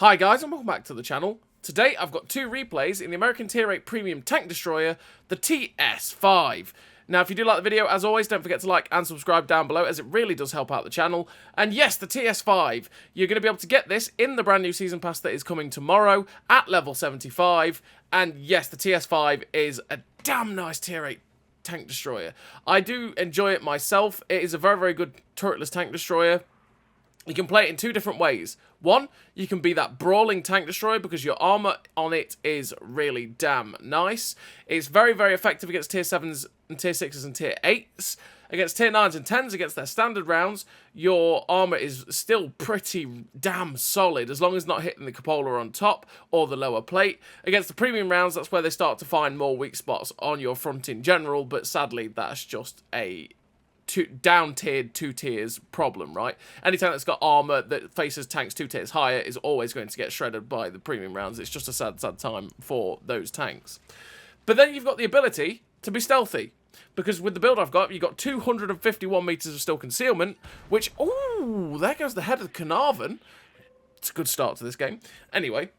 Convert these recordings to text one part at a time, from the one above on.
Hi guys and welcome back to the channel. Today I've got two replays in the American Tier 8 Premium Tank Destroyer, the TS-5. Now if you do like the video, as always, don't forget to like and subscribe down below as it really does help out the channel. And yes, the TS-5, you're going to be able to get this in the brand new Season Pass that is coming tomorrow at level 75. And yes, the TS-5 is a damn nice Tier 8 Tank Destroyer. I do enjoy it myself. It is a very, very good turretless Tank Destroyer. You can play it in two different ways. One, you can be that brawling tank destroyer because your armor on it is really damn nice. It's very, very effective against tier 7s and tier 6s and tier 8s. Against tier 9s and 10s, against their standard rounds, your armor is still pretty damn solid as long as not hitting the cupola on top or the lower plate. Against the premium rounds, that's where they start to find more weak spots on your front in general, but sadly, that's just a down-tiered 2 tiers problem, right? Any tank that's got armor that faces tanks 2 tiers higher is always going to get shredded by the premium rounds. It's just a sad, sad time for those tanks. But then you've got the ability to be stealthy, because with the build I've got, you've got 251 meters of still concealment, which, ooh, there goes the head of Carnarvon. It's a good start to this game. Anyway,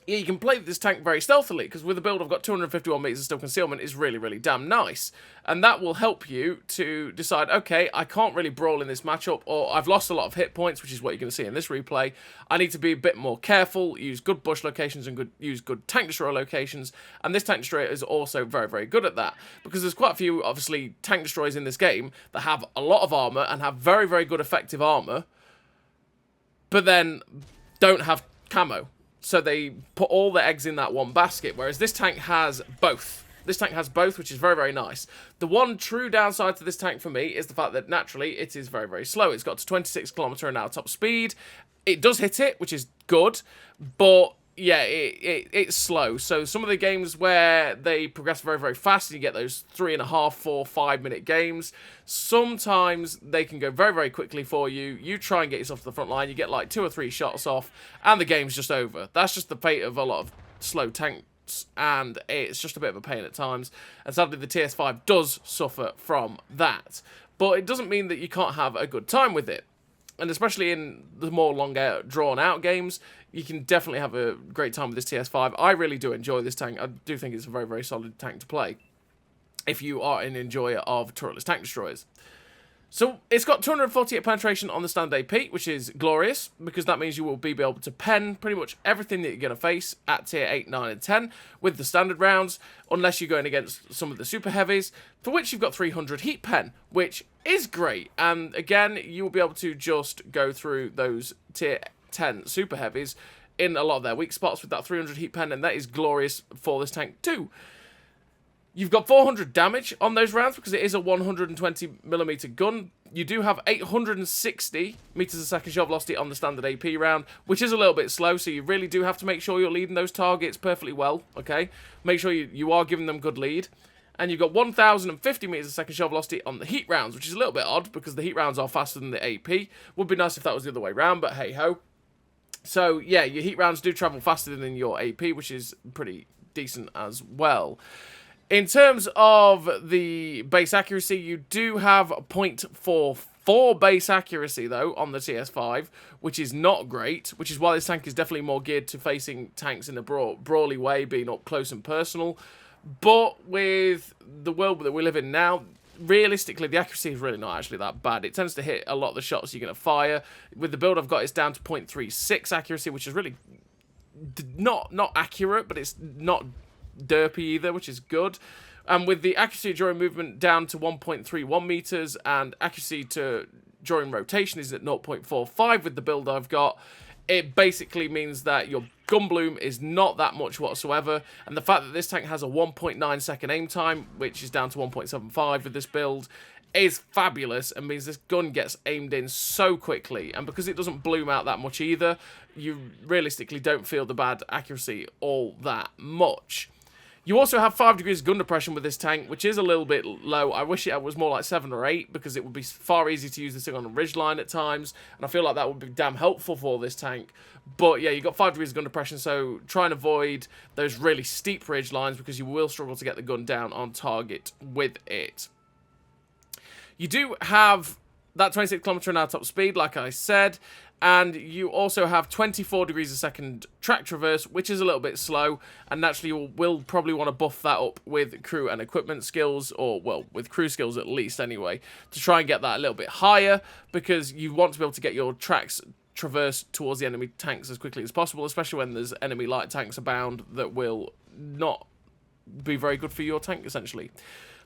yeah, you can play this tank very stealthily, because with the build I've got 251 meters of still concealment is really, really damn nice. And that will help you to decide, okay, I can't really brawl in this matchup, or I've lost a lot of hit points, which is what you're going to see in this replay. I need to be a bit more careful, use good bush locations and use good tank destroyer locations, and this tank destroyer is also very, very good at that, because there's quite a few, obviously, tank destroyers in this game that have a lot of armor and have very, very good effective armor, but then don't have camo. So they put all their eggs in that one basket, whereas this tank has both. This tank has both, which is very, very nice. The one true downside to this tank for me is the fact that naturally it is very, very slow. It's got to 26 km/h top speed. It does hit it, which is good, but yeah, it's slow. So some of the games where they progress very, very fast and you get those 3.5, 4, 5 minute games, sometimes they can go very, very quickly for you. You try and get yourself to the front line, you get like 2 or 3 shots off, and the game's just over. That's just the fate of a lot of slow tanks, and it's just a bit of a pain at times. And sadly, the TS-5 does suffer from that. But it doesn't mean that you can't have a good time with it. And especially in the more longer, drawn-out games, you can definitely have a great time with this TS-5. I really do enjoy this tank. I do think it's a very, very solid tank to play if you are an enjoyer of turretless tank destroyers. So, it's got 248 penetration on the standard AP, which is glorious, because that means you will be able to pen pretty much everything that you're going to face at tier 8, 9, and 10 with the standard rounds, unless you're going against some of the super heavies, for which you've got 300 heat pen, which is great. And again, you will be able to just go through those tier 10 super heavies in a lot of their weak spots with that 300 heat pen, and that is glorious for this tank too. You've got 400 damage on those rounds because it is a 120mm gun. You do have 860 meters a second shot velocity on the standard AP round, which is a little bit slow, so you really do have to make sure you're leading those targets perfectly well, okay? Make sure you are giving them good lead. And you've got 1050 meters a second shot velocity on the heat rounds, which is a little bit odd because the heat rounds are faster than the AP. Would be nice if that was the other way around, but hey-ho. So, yeah, your heat rounds do travel faster than your AP, which is pretty decent as well. In terms of the base accuracy, you do have 0.44 base accuracy, though, on the TS-5, which is not great, which is why this tank is definitely more geared to facing tanks in a brawly way, being up close and personal. But with the world that we live in now, realistically, the accuracy is really not actually that bad. It tends to hit a lot of the shots you're going to fire. With the build I've got, it's down to 0.36 accuracy, which is really not accurate, but it's not derpy either, which is good. And with the accuracy during movement down to 1.31 meters, and accuracy during rotation is at 0.45 with the build I've got, it basically means that your gun bloom is not that much whatsoever, and the fact that this tank has a 1.9 second aim time, which is down to 1.75 with this build, is fabulous, and means this gun gets aimed in so quickly. And because it doesn't bloom out that much either, you realistically don't feel the bad accuracy all that much. You also have 5 degrees gun depression with this tank, which is a little bit low. I wish it was more like 7 or 8, because it would be far easier to use this thing on a ridgeline at times, and I feel like that would be damn helpful for this tank. But yeah, you've got 5 degrees gun depression, so try and avoid those really steep ridgelines, because you will struggle to get the gun down on target with it. You do have that 26 km/h top speed, like I said, And you also have 24 degrees a second track traverse, which is a little bit slow, and naturally you will probably want to buff that up with crew and equipment skills, or, well, with crew skills at least anyway, to try and get that a little bit higher, because you want to be able to get your tracks traverse towards the enemy tanks as quickly as possible, especially when there's enemy light tanks abound that will not be very good for your tank, essentially.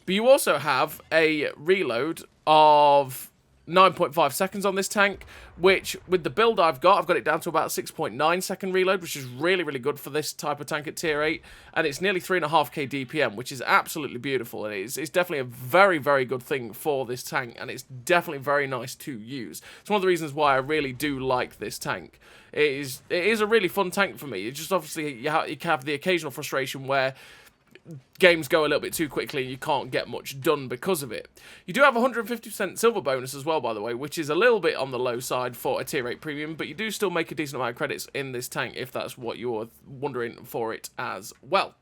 But you also have a reload of 9.5 seconds on this tank, which, with the build I've got it down to about 6.9 second reload, which is really, really good for this type of tank at tier 8, and it's nearly 3.5k DPM, which is absolutely beautiful, and it's definitely a very, very good thing for this tank, and it's definitely very nice to use. It's one of the reasons why I really do like this tank. It is a really fun tank for me. It's just, obviously, you have the occasional frustration where games go a little bit too quickly and you can't get much done because of it. You do have a 150% silver bonus as well, by the way, which is a little bit on the low side for a tier 8 premium, but you do still make a decent amount of credits in this tank if that's what you're wondering for it as well.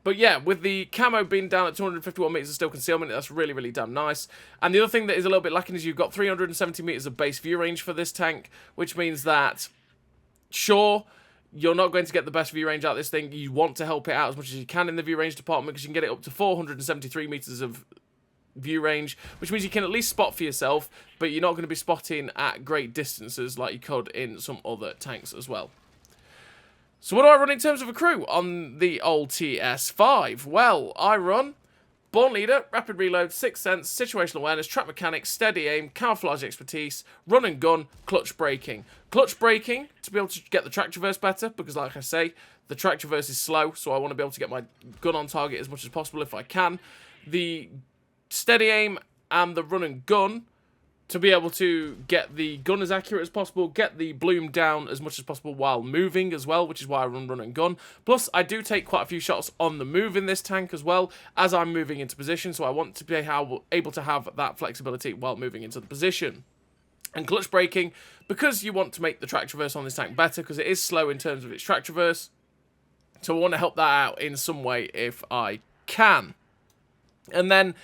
But yeah, with the camo being down at 251 meters of still concealment, that's really, really damn nice. And the other thing that is a little bit lacking is you've got 370 meters of base view range for this tank, which means that, sure, you're not going to get the best view range out of this thing. You want to help it out as much as you can in the view range department, because you can get it up to 473 meters of view range, which means you can at least spot for yourself, but you're not going to be spotting at great distances like you could in some other tanks as well. So what do I run in terms of a crew on the old TS-5? Well, I run Born Leader, Rapid Reload, Sixth Sense, Situational Awareness, Trap Mechanics, Steady Aim, Camouflage Expertise, Run and Gun, Clutch Braking. Clutch Braking to be able to get the track traverse better, because like I say, the track traverse is slow, so I want to be able to get my gun on target as much as possible if I can. The Steady Aim and the Run and Gun to be able to get the gun as accurate as possible, get the bloom down as much as possible while moving as well, which is why I run and gun. Plus, I do take quite a few shots on the move in this tank as well, as I'm moving into position, so I want to be able to have that flexibility while moving into the position. And clutch braking, because you want to make the track traverse on this tank better, because it is slow in terms of its track traverse, so I want to help that out in some way if I can. And then,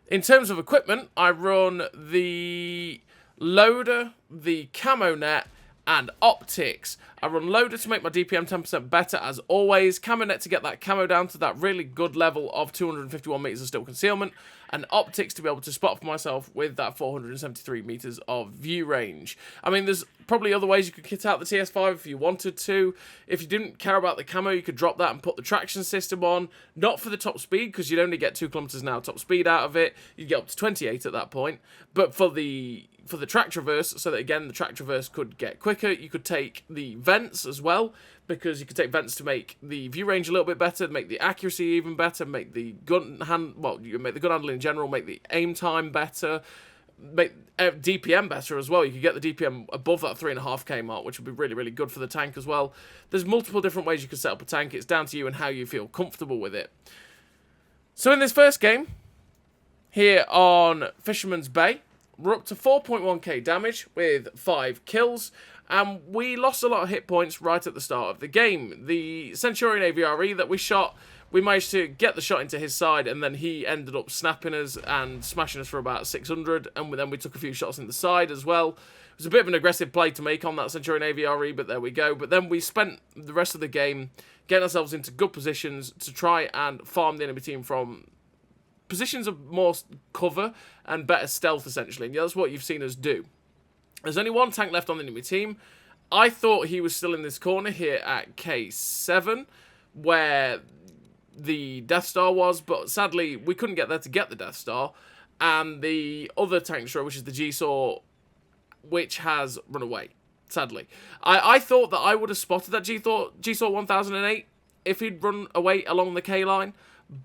in terms of equipment, I run the loader, the camo net, and optics. I run loader to make my DPM 10% better, as always. Camo net to get that camo down to that really good level of 251 meters of still concealment. And optics to be able to spot for myself with that 473 meters of view range. I mean, there's probably other ways you could kit out the TS-5 if you wanted to. If you didn't care about the camo, you could drop that and put the traction system on. Not for the top speed, because you'd only get 2 kilometers an hour top speed out of it. You'd get up to 28 at that point. But for the track traverse, so that again the track traverse could get quicker, you could take the vents as well, because you could take vents to make the view range a little bit better, make the accuracy even better, make the gun you make the gun handling in general, make the aim time better, make DPM better as well. You could get the DPM above that 3.5k mark, which would be really, really good for the tank as well. There's multiple different ways you could set up a tank. It's down to you and how you feel comfortable with it. So in this first game, here on Fisherman's Bay, we're up to 4.1k damage with 5 kills, and we lost a lot of hit points right at the start of the game. The Centurion AVRE that we shot, we managed to get the shot into his side, and then he ended up snapping us and smashing us for about 600, and then we took a few shots in the side as well. It was a bit of an aggressive play to make on that Centurion AVRE, but there we go. But then we spent the rest of the game getting ourselves into good positions to try and farm the enemy team from positions of more cover and better stealth, essentially. And that's what you've seen us do. There's only one tank left on the enemy team. I thought he was still in this corner here at K7, where the Death Star was, but sadly, we couldn't get there to get the Death Star. And the other tank destroyer, which is the G-Saw, which has run away, sadly. I thought that I would have spotted that G-Saw 1008 if he'd run away along the K-line,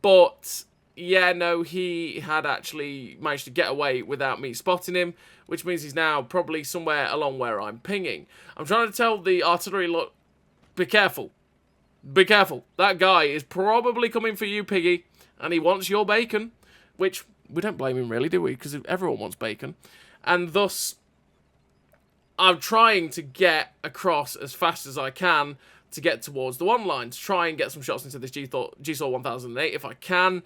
but yeah, no, he had actually managed to get away without me spotting him, which means he's now probably somewhere along where I'm pinging. I'm trying to tell the artillery, look, be careful. Be careful. That guy is probably coming for you, Piggy, and he wants your bacon, which we don't blame him really, do we? Because everyone wants bacon. And thus, I'm trying to get across as fast as I can to get towards the one line, to try and get some shots into this G-Saw 1008 if I can.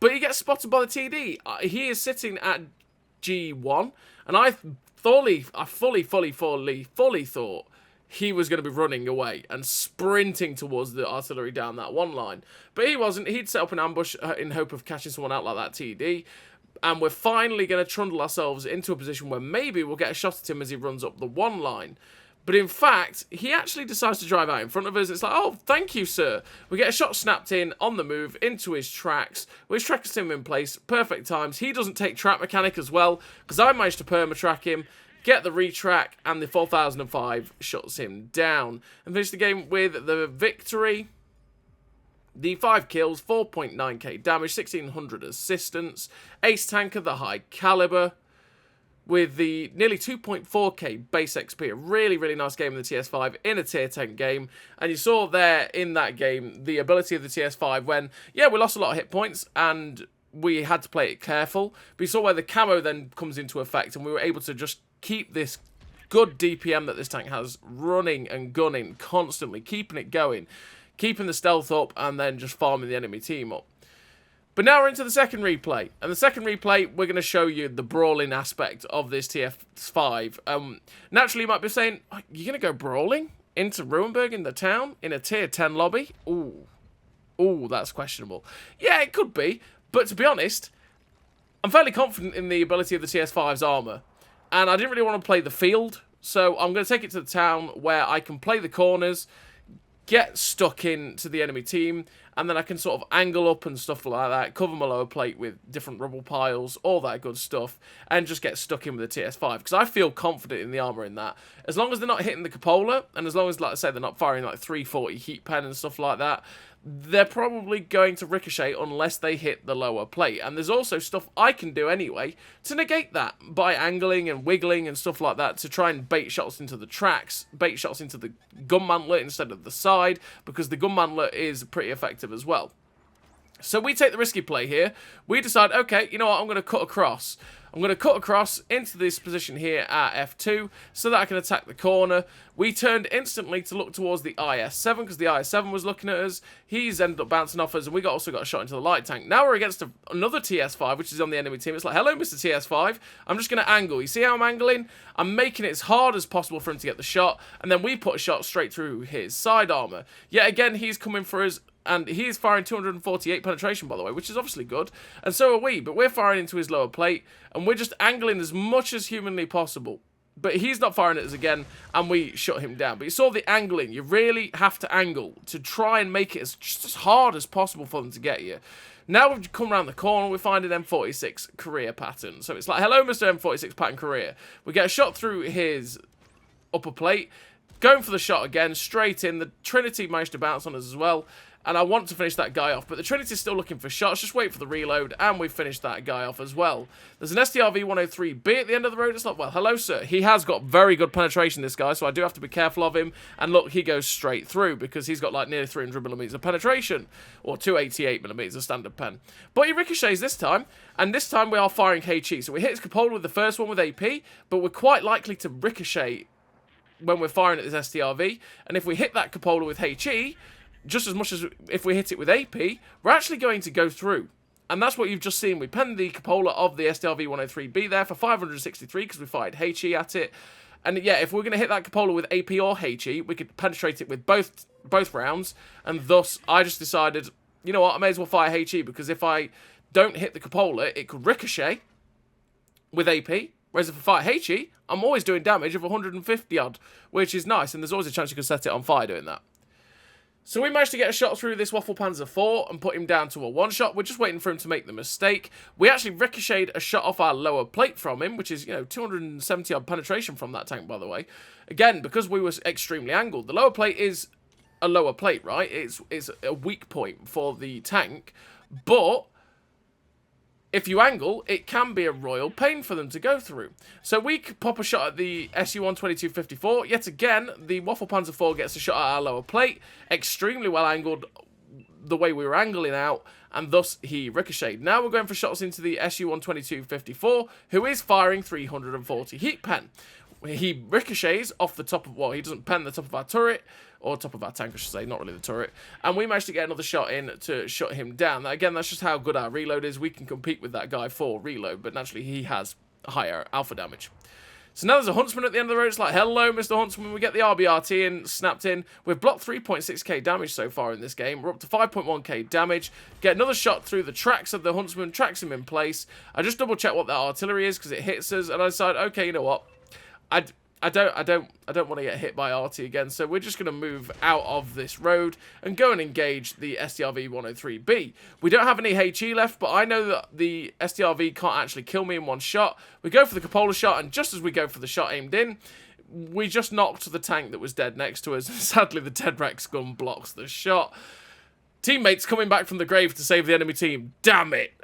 But he gets spotted by the TD. He is sitting at G1, and I fully thought he was going to be running away and sprinting towards the artillery down that one line. But he wasn't. He'd set up an ambush in hope of catching someone out like that TD. And we're finally going to trundle ourselves into a position where maybe we'll get a shot at him as he runs up the one line. But in fact, he actually decides to drive out in front of us. It's like, oh, thank you, sir. We get a shot snapped in on the move into his tracks, which tracks him in place. Perfect times. He doesn't take track mechanic as well, because I managed to perma-track him, get the retrack, and the 4005 shuts him down. And finish the game with the victory. The 5 kills, 4.9k damage, 1600 assistance. Ace Tanker, the high caliber, with the nearly 2.4k base XP. A really, really nice game in the TS-5 in a tier 10 game. And you saw there in that game the ability of the TS-5 when, yeah, we lost a lot of hit points and we had to play it careful. But you saw where the camo then comes into effect and we were able to just keep this good DPM that this tank has running and gunning constantly, keeping it going, keeping the stealth up and then just farming the enemy team up. But now we're into the second replay. And the second replay, we're going to show you the brawling aspect of this TS-5. Naturally, you might be saying, oh, you're going to go brawling into Ruinberg in the town in a tier 10 lobby? Ooh, that's questionable. Yeah, it could be. But to be honest, I'm fairly confident in the ability of the TS-5's armour. And I didn't really want to play the field. So I'm going to take it to the town where I can play the corners, get stuck into the enemy team, and then I can sort of angle up and stuff like that, cover my lower plate with different rubble piles, all that good stuff, and just get stuck in with the TS-5, because I feel confident in the armour in that. As long as they're not hitting the cupola, and as long as, like I say, they're not firing like 340 heat pen and stuff like that, they're probably going to ricochet unless they hit the lower plate. And there's also stuff I can do anyway to negate that by angling and wiggling and stuff like that to try and bait shots into the tracks, bait shots into the gun mantlet instead of the side, because the gun mantlet is pretty effective as well. So we take the risky play here. We decide, okay, you know what, I'm going to cut across. I'm going to cut across into this position here at F2 so that I can attack the corner. We turned instantly to look towards the IS-7 because the IS-7 was looking at us. He's ended up bouncing off us and we also got a shot into the light tank. Now we're against another TS-5 which is on the enemy team. It's like, hello Mr. TS-5. I'm just going to angle. You see how I'm angling? I'm making it as hard as possible for him to get the shot, and then we put a shot straight through his side armor. Yet again, he's coming for us. And he's firing 248 penetration, by the way, which is obviously good. And so are we, but we're firing into his lower plate, and we're just angling as much as humanly possible. But he's not firing at us again, and we shut him down. But you saw the angling. You really have to angle to try and make it just as hard as possible for them to get you. Now we've come around the corner, we find an M46 career pattern. So it's like, hello, Mr. M46 pattern career. We get a shot through his upper plate, going for the shot again, straight in. The Trinity managed to bounce on us as well. And I want to finish that guy off, but the Trinity's still looking for shots. Just wait for the reload, and we've finished that guy off as well. There's an STRV-103B at the end of the road. It's like, well, hello, sir. He has got very good penetration, this guy, so I do have to be careful of him. And look, he goes straight through, because he's got like nearly 300mm of penetration, or 288mm of standard pen. But he ricochets this time, and this time we are firing HE. So we hit his cupola with the first one with AP, but we're quite likely to ricochet when we're firing at this STRV. And if we hit that cupola with HE, just as much as if we hit it with AP, we're actually going to go through. And that's what you've just seen. We penned the cupola of the STRV-103B there for 563 because we fired HE at it. And yeah, if we're going to hit that cupola with AP or HE, we could penetrate it with both rounds. And thus, I just decided, you know what, I may as well fire HE, because if I don't hit the cupola, it could ricochet with AP. Whereas if I fire HE, I'm always doing damage of 150 odd, which is nice. And there's always a chance you can set it on fire doing that. So we managed to get a shot through this Waffle Panzer IV and put him down to a one-shot. We're just waiting for him to make the mistake. We actually ricocheted a shot off our lower plate from him, which is, 270-odd penetration from that tank, by the way. Again, because we were extremely angled. The lower plate is a lower plate, right? It's a weak point for the tank. But if you angle, it can be a royal pain for them to go through. So we could pop a shot at the SU-122-54. Yet again, the Waffle Panzer IV gets a shot at our lower plate. Extremely well angled the way we were angling out, and thus he ricocheted. Now we're going for shots into the SU-122-54, who is firing 340 heat pen. He ricochets off the top of, well, he doesn't pen the top of our turret, or top of our tank, I should say, not really the turret. And we managed to get another shot in to shut him down. Again, that's just how good our reload is. We can compete with that guy for reload, but naturally he has higher alpha damage. So now there's a Huntsman at the end of the road. It's like, hello, Mr. Huntsman. We get the RBRT in, snapped in. We've blocked 3.6k damage so far in this game. We're up to 5.1k damage. Get another shot through the tracks of the Huntsman, tracks him in place. I just double check what that artillery is because it hits us, and I decide, okay, you know what? I don't want to get hit by RT again, so we're just going to move out of this road and go and engage the SDRV 103B. We don't have any HE left, but I know that the SDRV can't actually kill me in one shot. We go for the cupola shot, and just as we go for the shot aimed in, we just knocked the tank that was dead next to us. Sadly, the Dead Rex gun blocks the shot. Teammates coming back from the grave to save the enemy team. Damn it.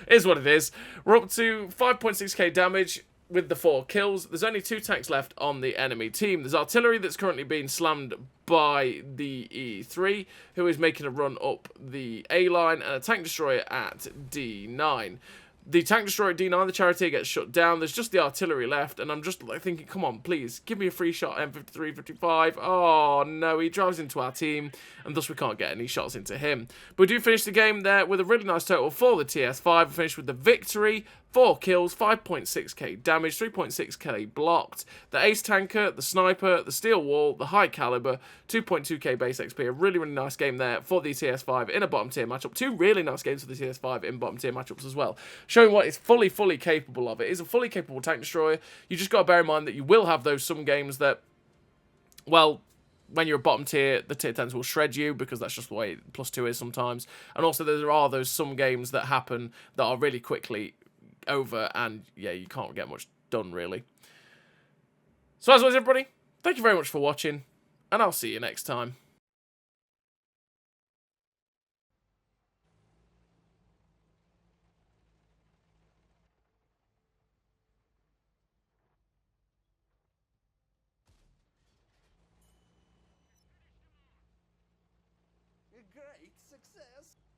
Is what it is. We're up to 5.6k damage. With the 4 kills, there's only 2 tanks left on the enemy team. There's artillery that's currently being slammed by the E3, who is making a run up the A line, and a tank destroyer at D9. The tank destroyer at D9, the charioteer gets shut down. There's just the artillery left, and I'm just like thinking, come on, please, give me a free shot, M53, 55. Oh, no, he drives into our team, and thus we can't get any shots into him. But we do finish the game there with a really nice total for the TS-5. We finish with the victory. 4 kills, 5.6k damage, 3.6k blocked. The ace tanker, the sniper, the steel wall, the high caliber, 2.2k base XP. A really, really nice game there for the TS-5 in a bottom tier matchup. 2 really nice games for the TS-5 in bottom tier matchups as well. Showing what it's fully capable of. It is a fully capable tank destroyer. You just got to bear in mind that you will have those some games that, well, when you're a bottom tier, the tier 10s will shred you because that's just the way +2 is sometimes. And also there are those some games that happen that are really quickly over, and yeah, you can't get much done really. So as always, everybody, thank you very much for watching, and I'll see you next time. A great success.